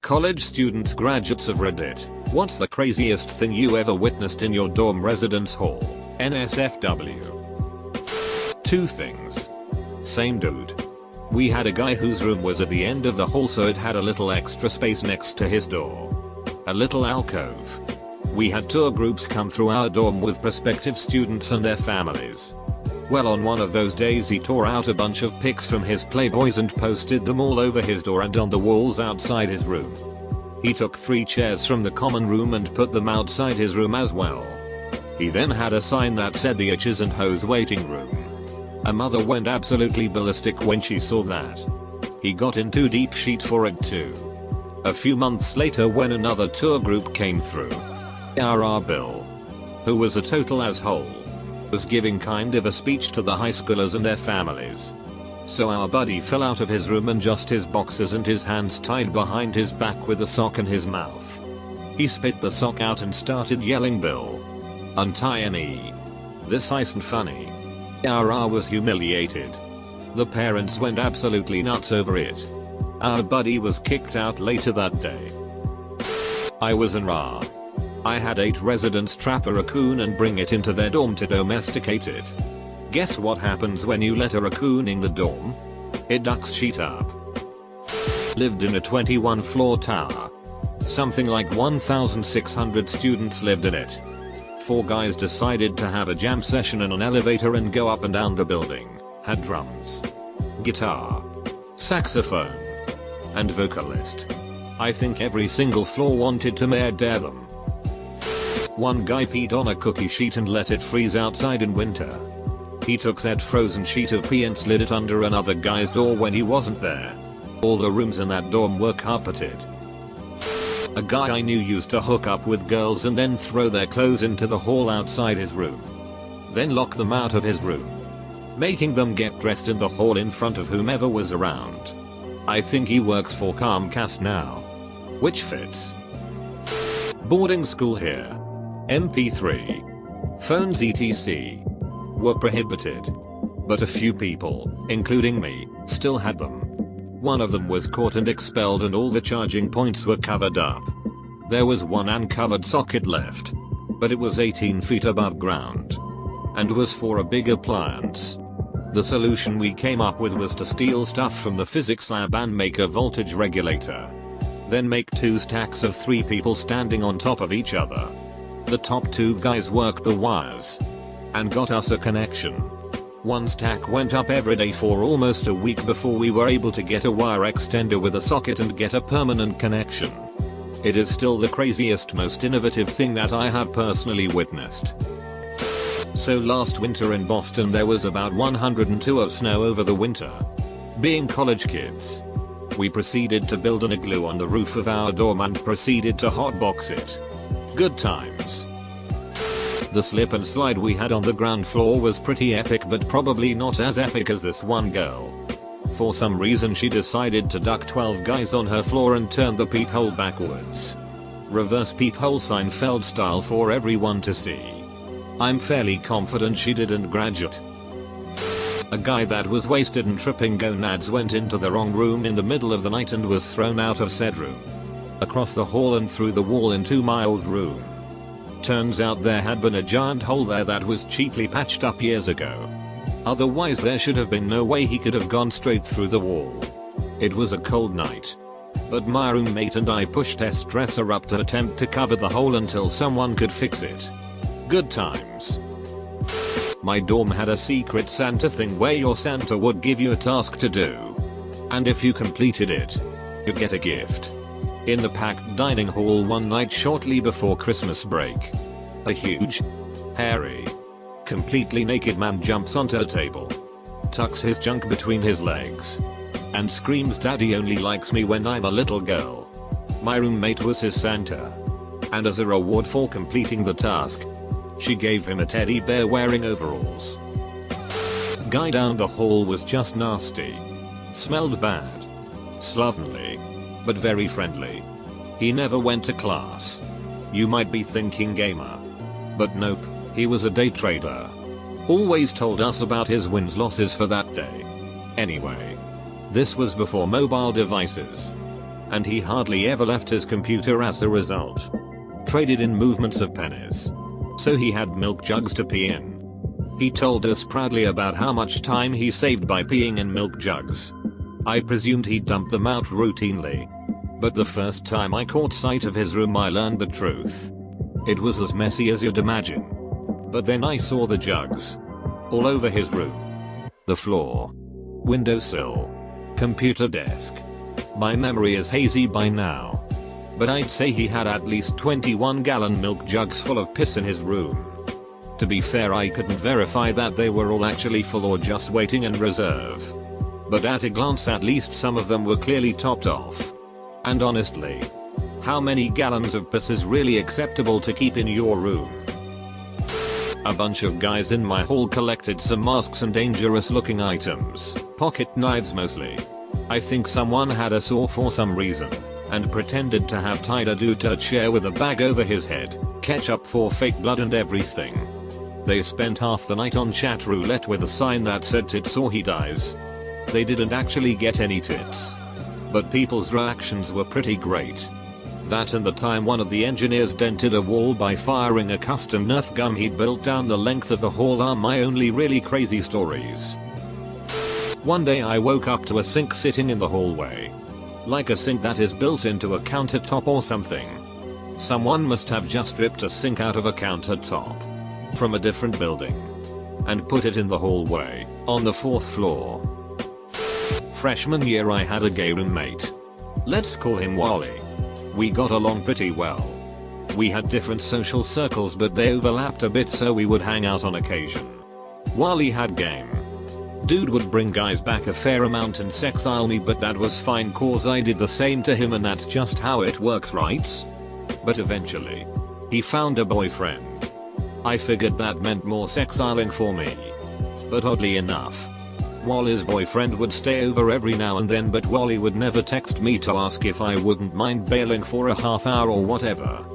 College students, graduates of Reddit, what's the craziest thing you ever witnessed in your dorm residence hall? NSFW. 2 things. Same dude. We had a guy whose room was at the end of the hall, so it had a little extra space next to his door. A little alcove. We had tour groups come through our dorm with prospective students and their families. Well, on one of those days he tore out a bunch of pics from his Playboys and posted them all over his door and on the walls outside his room. He took 3 chairs from the common room and put them outside his room as well. He then had a sign that said the H's and Ho's waiting room. A mother went absolutely ballistic when she saw that. He got in too deep sheet for it too. A few months later, when another tour group came through, our Bill, who was a total asshole, was giving kind of a speech to the high schoolers and their families. So our buddy fell out of his room and just his boxers and his hands tied behind his back with a sock in his mouth. He spit the sock out and started yelling, "Bill, untie me. This isn't funny." Our was humiliated. The parents went absolutely nuts over it. Our buddy was kicked out later that day. I was in RA. I had 8 residents trap a raccoon and bring it into their dorm to domesticate it. Guess what happens when you let a raccoon in the dorm? It ducks sheet up. Lived in a 21-floor tower. Something like 1,600 students lived in it. 4 guys decided to have a jam session in an elevator and go up and down the building. Had drums, guitar, saxophone, and vocalist. I think every single floor wanted to dare them. One guy peed on a cookie sheet and let it freeze outside in winter. He took that frozen sheet of pee and slid it under another guy's door when he wasn't there. All the rooms in that dorm were carpeted. A guy I knew used to hook up with girls and then throw their clothes into the hall outside his room. Then lock them out of his room, making them get dressed in the hall in front of whomever was around. I think he works for Comcast now. Which fits. Boarding school here. MP3. Phones etc. were prohibited. But a few people, including me, still had them. One of them was caught and expelled and all the charging points were covered up. There was one uncovered socket left, but it was 18 feet above ground and was for a big appliance. The solution we came up with was to steal stuff from the physics lab and make a voltage regulator. Then make 2 stacks of 3 people standing on top of each other. The top 2 guys worked the wires and got us a connection. 1 stack went up every day for almost a week before we were able to get a wire extender with a socket and get a permanent connection. It is still the craziest, most innovative thing that I have personally witnessed. So last winter in Boston there was about 102 of snow over the winter. Being college kids, we proceeded to build an igloo on the roof of our dorm and proceeded to hotbox it. Good times. The slip and slide we had on the ground floor was pretty epic, but probably not as epic as this one girl. For some reason she decided to duck 12 guys on her floor and turn the peephole backwards. Reverse peephole Seinfeld style for everyone to see. I'm fairly confident she didn't graduate. A guy that was wasted and tripping gonads went into the wrong room in the middle of the night and was thrown out of said room, across the hall and through the wall into my old room. Turns out there had been a giant hole there that was cheaply patched up years ago. Otherwise there should have been no way he could have gone straight through the wall. It was a cold night, but my roommate and I pushed a dresser up to attempt to cover the hole until someone could fix it. Good times. My dorm had a secret Santa thing where your Santa would give you a task to do, and if you completed it, you get a gift. In the packed dining hall one night shortly before Christmas break, a huge, hairy, completely naked man jumps onto a table, tucks his junk between his legs, and screams, "Daddy only likes me when I'm a little girl." My roommate was his Santa, and as a reward for completing the task, she gave him a teddy bear wearing overalls. Guy down the hall was just nasty. Smelled bad. Slovenly, but very friendly. He never went to class. You might be thinking gamer, but nope, he was a day trader. Always told us about his wins losses for that day. Anyway, this was before mobile devices. and he hardly ever left his computer as a result. Traded in movements of pennies. So he had milk jugs to pee in. He told us proudly about how much time he saved by peeing in milk jugs. I presumed he dumped them out routinely. But the first time I caught sight of his room I learned the truth. It was as messy as you'd imagine. But then I saw the jugs. All over his room. The floor. Windowsill. Computer desk. My memory is hazy by now. But I'd say he had at least 21-gallon milk jugs full of piss in his room. To be fair, I couldn't verify that they were all actually full or just waiting in reserve. But at a glance at least some of them were clearly topped off. And honestly, how many gallons of piss is really acceptable to keep in your room? A bunch of guys in my hall collected some masks and dangerous looking items, pocket knives mostly. I think someone had a saw for some reason, and pretended to have tied a dude to a chair with a bag over his head, ketchup for fake blood and everything. They spent half the night on chat roulette with a sign that said tits or he dies. They didn't actually get any tits. But people's reactions were pretty great. That and the time one of the engineers dented a wall by firing a custom Nerf gun he'd built down the length of the hall are my only really crazy stories. One day I woke up to a sink sitting in the hallway. Like a sink that is built into a countertop or something. Someone must have just ripped a sink out of a countertop from a different building and put it in the hallway on the 4th floor. Freshman year I had a gay roommate. Let's call him Wally. We got along pretty well. We had different social circles but they overlapped a bit so we would hang out on occasion. Wally had game. Dude would bring guys back a fair amount and sexile me, but that was fine cause I did the same to him and that's just how it works, right? But eventually, he found a boyfriend. I figured that meant more sexiling for me. But oddly enough, Wally's boyfriend would stay over every now and then, but Wally would never text me to ask if I wouldn't mind bailing for a half hour or whatever.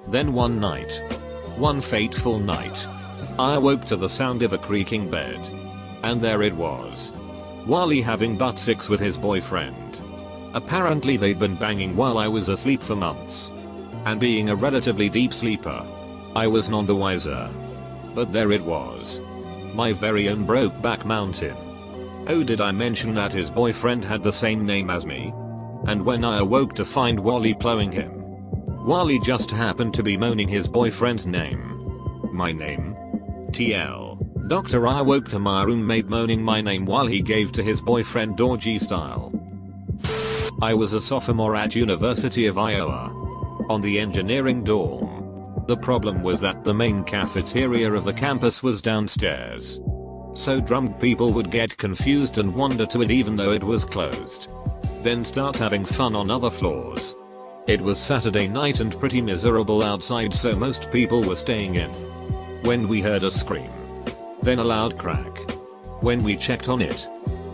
Then one fateful night, I awoke to the sound of a creaking bed. And there it was. Wally having butt sex with his boyfriend. Apparently they'd been banging while I was asleep for months. And being a relatively deep sleeper, I was none the wiser. But there it was. My very own Brokeback Mountain. Oh, did I mention that his boyfriend had the same name as me? And when I awoke to find Wally plowing him, Wally just happened to be moaning his boyfriend's name. My name? TL. Doctor, I woke to my roommate moaning my name while he gave to his boyfriend orgy style. I was a sophomore at University of Iowa. On the engineering dorm. The problem was that the main cafeteria of the campus was downstairs. So drunk people would get confused and wander to it even though it was closed. Then start having fun on other floors. It was Saturday night and pretty miserable outside, so most people were staying in. When we heard a scream. Then a loud crack. When we checked on it,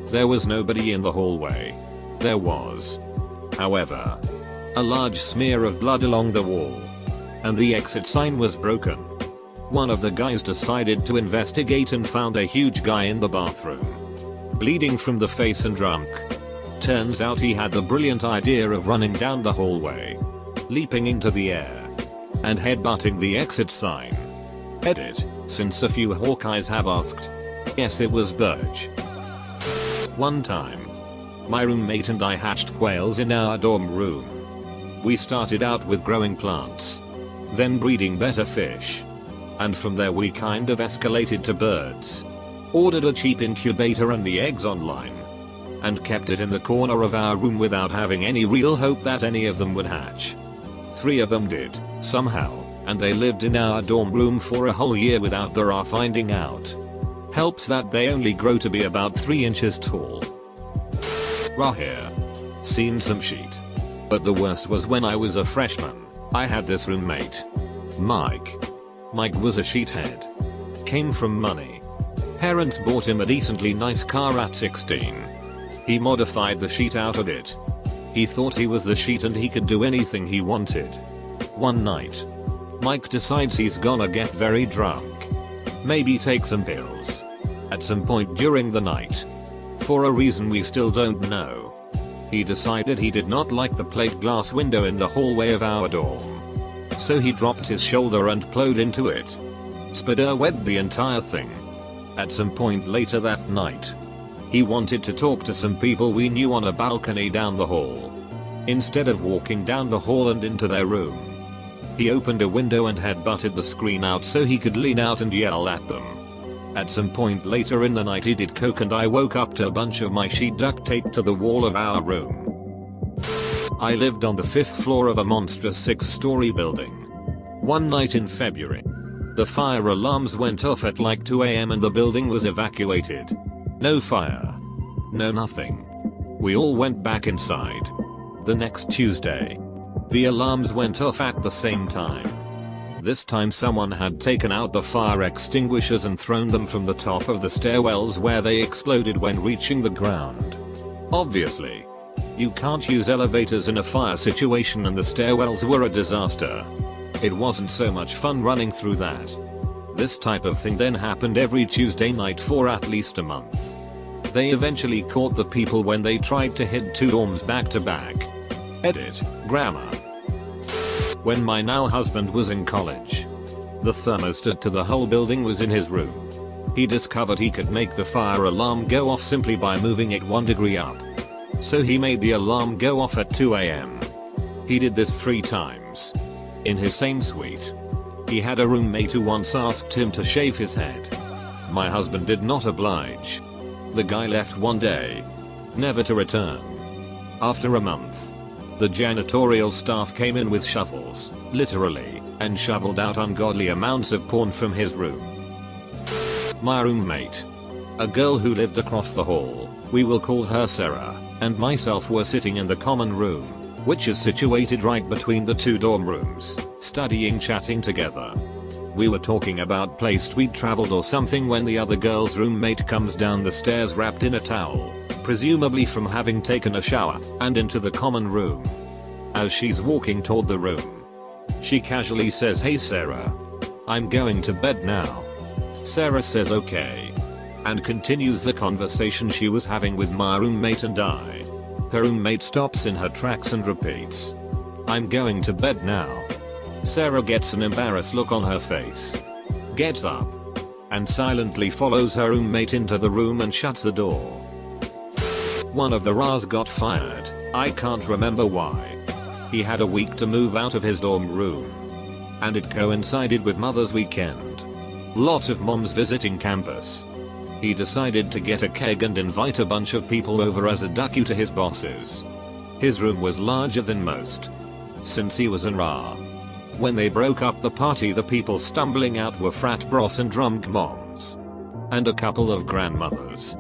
there was nobody in the hallway. There was, however, a large smear of blood along the wall. And the exit sign was broken. One of the guys decided to investigate and found a huge guy in the bathroom. Bleeding from the face and drunk. Turns out he had the brilliant idea of running down the hallway, leaping into the air, and headbutting the exit sign. Edit, since a few Hawkeyes have asked. Yes, it was Burge. One time, my roommate and I hatched quails in our dorm room. We started out with growing plants, then breeding better fish. And from there we kind of escalated to birds. Ordered a cheap incubator and the eggs online. And kept it in the corner of our room without having any real hope that any of them would hatch. 3 of them did, somehow, and they lived in our dorm room for a whole year without our finding out. Helps that they only grow to be about 3 inches tall. Raw here. Seen some shit. But the worst was when I was a freshman. I had this roommate. Mike. Mike was a sheethead. Came from money. Parents bought him a decently nice car at 16. He modified the sheet out of it. He thought he was the sheet and he could do anything he wanted. One night, Mike decides he's gonna get very drunk. Maybe take some pills. At some point during the night. For a reason we still don't know. He decided he did not like the plate glass window in the hallway of our dorm. So he dropped his shoulder and plowed into it. Spiderweb the entire thing. At some point later that night, he wanted to talk to some people we knew on a balcony down the hall. Instead of walking down the hall and into their room, he opened a window and had butted the screen out so he could lean out and yell at them. At some point later in the night he did coke and I woke up to a bunch of my sheet duct taped to the wall of our room. I lived on the 5th floor of a monstrous 6-story building. One night in February, the fire alarms went off at like 2 AM and the building was evacuated. No fire. No nothing. We all went back inside. The next Tuesday, the alarms went off at the same time. This time someone had taken out the fire extinguishers and thrown them from the top of the stairwells where they exploded when reaching the ground. Obviously, you can't use elevators in a fire situation and the stairwells were a disaster. It wasn't so much fun running through that. This type of thing then happened every Tuesday night for at least a month. They eventually caught the people when they tried to hit 2 dorms back to back. Edit, grammar. When my now husband was in college, the thermostat to the whole building was in his room. He discovered he could make the fire alarm go off simply by moving it 1 degree up. So he made the alarm go off at 2 AM. He did this 3 times. In his same suite, he had a roommate who once asked him to shave his head. My husband did not oblige. The guy left one day, never to return. After a month, the janitorial staff came in with shovels, literally, and shoveled out ungodly amounts of porn from his room. My roommate, a girl who lived across the hall, we will call her Sarah, and myself were sitting in the common room, which is situated right between the 2 dorm rooms, studying, chatting together. We were talking about place we'd traveled or something when the other girl's roommate comes down the stairs wrapped in a towel, presumably from having taken a shower, and into the common room. As she's walking toward the room, she casually says, "Hey Sarah, I'm going to bed now." Sarah says okay, and continues the conversation she was having with my roommate and I. Her roommate stops in her tracks and repeats, "I'm going to bed now." Sarah gets an embarrassed look on her face, gets up, and silently follows her roommate into the room and shuts the door. One of the RAs got fired, I can't remember why. He had a week to move out of his dorm room, and it coincided with Mother's Weekend. Lots of moms visiting campus. He decided to get a keg and invite a bunch of people over as a duck to his bosses. His room was larger than most, since he was an RA. When they broke up the party, the people stumbling out were frat bros and drunk moms, and a couple of grandmothers.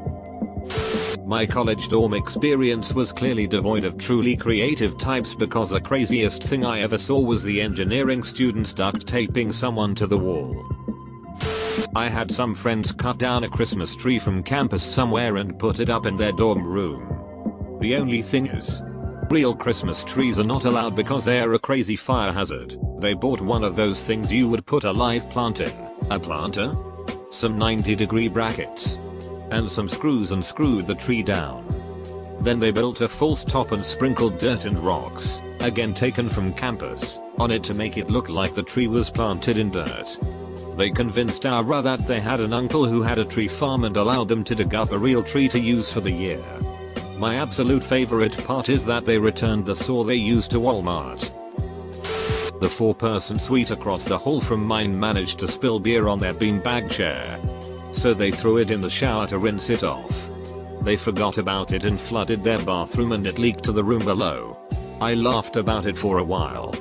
My college dorm experience was clearly devoid of truly creative types because the craziest thing I ever saw was the engineering students duct taping someone to the wall. I had some friends cut down a Christmas tree from campus somewhere and put it up in their dorm room. The only thing is, real Christmas trees are not allowed because they are a crazy fire hazard. They bought one of those things you would put a live plant in, a planter, some 90-degree brackets, and some screws and screwed the tree down. Then they built a false top and sprinkled dirt and rocks, again taken from campus, on it to make it look like the tree was planted in dirt. They convinced our RA that they had an uncle who had a tree farm and allowed them to dig up a real tree to use for the year. My absolute favorite part is that they returned the saw they used to Walmart. The 4-person suite across the hall from mine managed to spill beer on their beanbag chair, so they threw it in the shower to rinse it off. They forgot about it and flooded their bathroom and it leaked to the room below. I laughed about it for a while.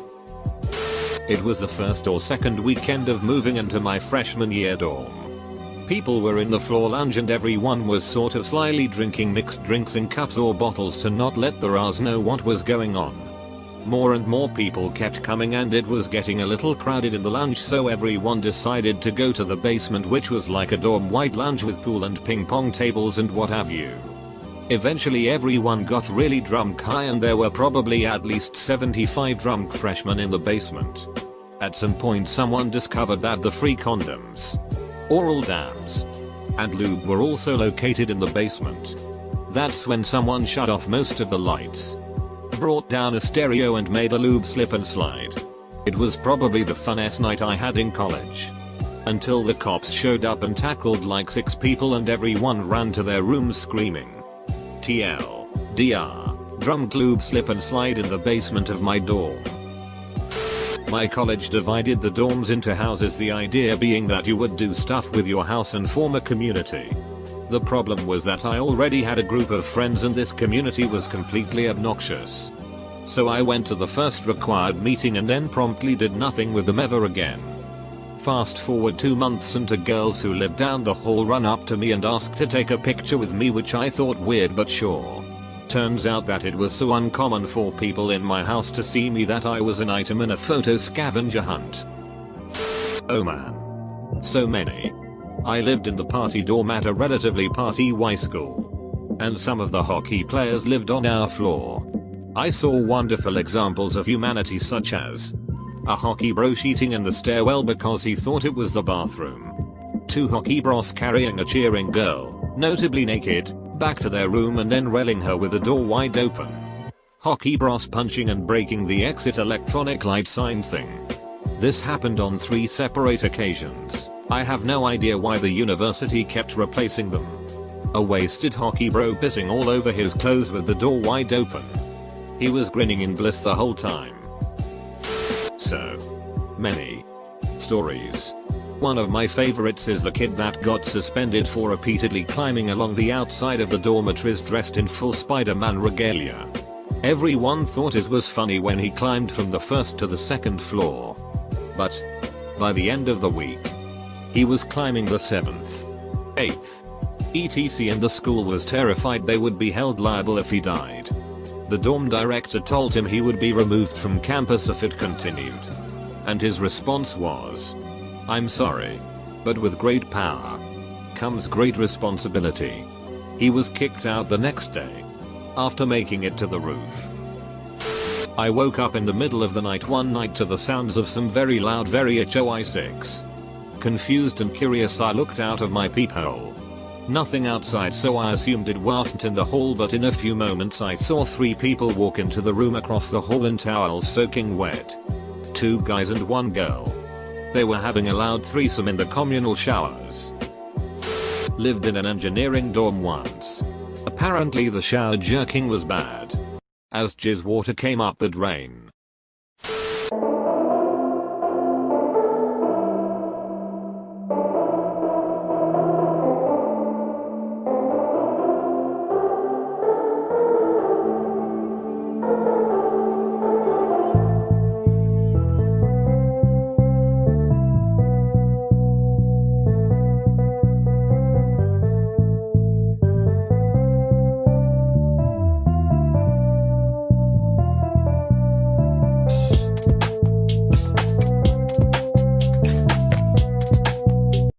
It was the first or second weekend of moving into my freshman year dorm. People were in the floor lounge and everyone was sort of slyly drinking mixed drinks in cups or bottles to not let the RAs know what was going on. More and more people kept coming and it was getting a little crowded in the lounge, so everyone decided to go to the basement, which was like a dorm-wide lounge with pool and ping pong tables and what have you. Eventually everyone got really drunk high and there were probably at least 75 drunk freshmen in the basement. At some point someone discovered that the free condoms, oral dams, and lube were also located in the basement. That's when someone shut off most of the lights, brought down a stereo and made a lube slip and slide. It was probably the funnest night I had in college. Until the cops showed up and tackled like 6 people and everyone ran to their rooms screaming. TLDR, drummed lube slip and slide in the basement of my dorm. My college divided the dorms into houses, the idea being that you would do stuff with your house and form a community. The problem was that I already had a group of friends and this community was completely obnoxious. So I went to the first required meeting and then promptly did nothing with them ever again. Fast forward 2 months and 2 girls who lived down the hall run up to me and asked to take a picture with me, which I thought weird but sure. Turns out that it was so uncommon for people in my house to see me that I was an item in a photo scavenger hunt. Oh man. So many. I lived in the party dorm at a relatively party-y school. And some of the hockey players lived on our floor. I saw wonderful examples of humanity, such as a hockey bro cheating in the stairwell because he thought it was the bathroom. 2 hockey bros carrying a cheering girl, notably naked, back to their room and then railing her with the door wide open. Hockey bros punching and breaking the exit electronic light sign thing. This happened on 3 separate occasions. I have no idea why the university kept replacing them. A wasted hockey bro pissing all over his clothes with the door wide open. He was grinning in bliss the whole time. So many stories. One of my favorites is the kid that got suspended for repeatedly climbing along the outside of the dormitories dressed in full Spider-Man regalia. Everyone thought it was funny when he climbed from the 1st to the 2nd floor. But by the end of the week, he was climbing the 7th, 8th, etc. and the school was terrified they would be held liable if he died. The dorm director told him he would be removed from campus if it continued. And his response was, "I'm sorry. But with great power comes great responsibility." He was kicked out the next day after making it to the roof. I woke up in the middle of the night one night to the sounds of some very loud very HOI6. Confused and curious, I looked out of my peephole. Nothing outside, so I assumed it wasn't in the hall, but in a few moments I saw 3 people walk into the room across the hall in towels soaking wet. 2 guys and 1 girl. They were having a loud threesome in the communal showers. Lived in an engineering dorm once. Apparently the shower jerking was bad, as jizz water came up the drain.